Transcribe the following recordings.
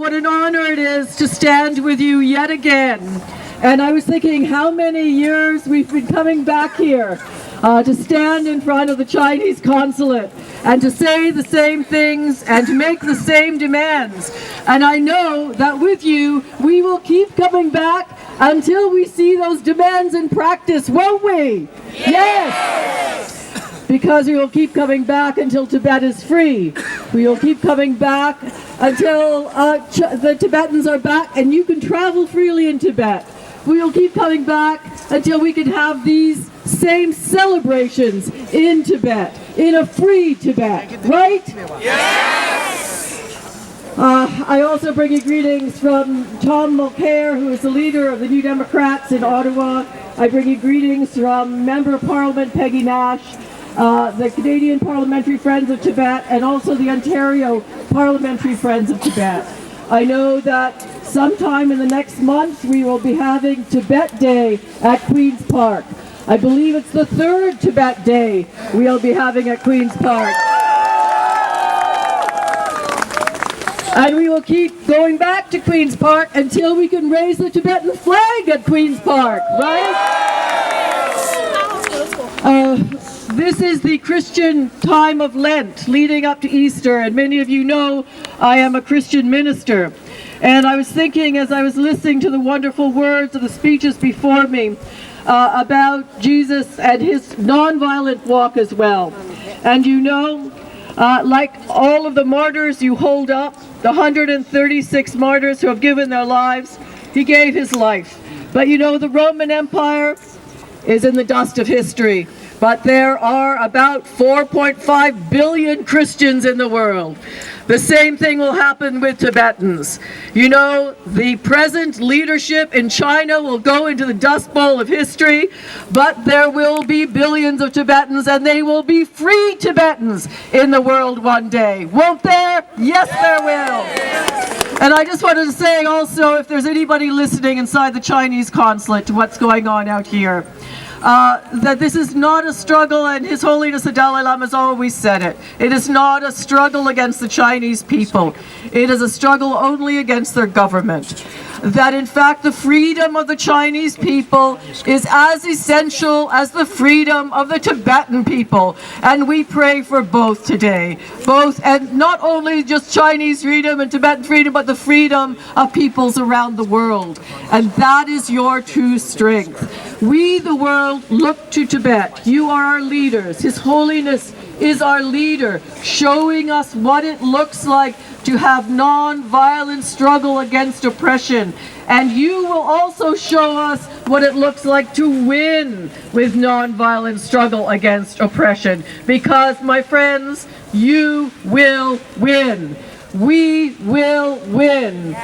what an honor it is to stand with you yet again. And I was thinking how many years we've been coming back here to stand in front of the Chinese consulate and to say the same things and to make the same demands. And I know that with you, we will keep coming back until we see those demands in practice, won't we? Yes! Because we will keep coming back until Tibet is free. We will keep coming back until the Tibetans are back and you can travel freely in Tibet. We will keep coming back until we can have these same celebrations in Tibet, in a free Tibet, right? Yes! I also bring you greetings from Tom Mulcair, who is the leader of the New Democrats in Ottawa. I bring you greetings from Member of Parliament Peggy Nash, the Canadian Parliamentary Friends of Tibet, and also the Ontario Parliamentary Friends of Tibet. I know that sometime in the next month we will be having Tibet Day at Queen's Park. I believe it's the third Tibet Day we'll be having at Queen's Park. And we will keep going back to Queen's Park until we can raise the Tibetan flag at Queen's Park, right? This is the Christian time of Lent leading up to Easter, and many of you know I am a Christian minister. And I was thinking as I was listening to the wonderful words of the speeches before me about Jesus and his nonviolent walk as well. And you know, like all of the martyrs you hold up, the 136 martyrs who have given their lives, he gave his life. But you know, the Roman Empire is in the dust of history. But there are about 4.5 billion Christians in the world. The same thing will happen with Tibetans. You know, the present leadership in China will go into the dust bowl of history, but there will be billions of Tibetans, and they will be free Tibetans in the world one day. Won't there? Yes, there will. And I just wanted to say also, if there's anybody listening inside the Chinese consulate to what's going on out here, that this is not a struggle, and His Holiness the Dalai Lama has always said it. It is not a struggle against the Chinese people. It is a struggle only against their government. That in fact the freedom of the Chinese people is as essential as the freedom of the Tibetan people. And we pray for both today. Both, and not only just Chinese freedom and Tibetan freedom, but the freedom of peoples around the world. And that is your true strength. We, the world, look to Tibet. You are our leaders. His Holiness is our leader, showing us what it looks like to have non-violent struggle against oppression. And you will also show us what it looks like to win with non-violent struggle against oppression. Because, my friends, you will win. We will win.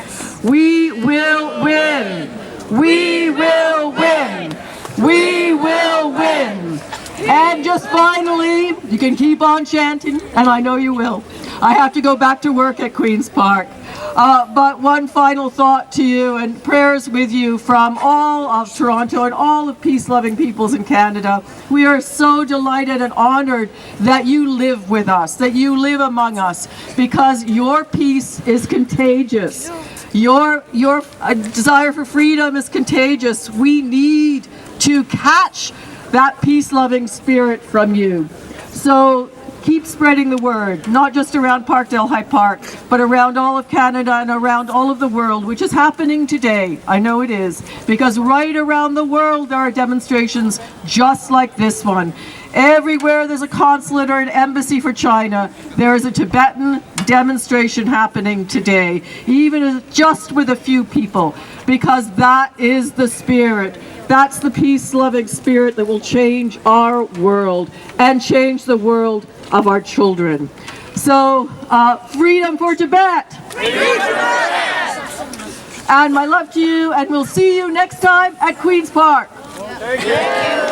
We will win. We will win. We will win. And just finally, you can keep on chanting, and I know you will. I have to go back to work at Queen's Park. But one final thought to you, and prayers with you from all of Toronto and all of peace-loving peoples in Canada. We are so delighted and honored that you live with us, that you live among us, because your peace is contagious. Your desire for freedom is contagious. We need to catch that peace-loving spirit from you. So keep spreading the word, not just around Parkdale High Park, but around all of Canada and around all of the world, which is happening today. I know it is, because right around the world there are demonstrations just like this one. Everywhere there's a consulate or an embassy for China, there is a Tibetan demonstration happening today, even just with a few people, because that is the spirit. That's the peace-loving spirit that will change our world and change the world of our children. So, freedom for Tibet! Freedom for Tibet! And my love to you, and we'll see you next time at Queen's Park. Thank you.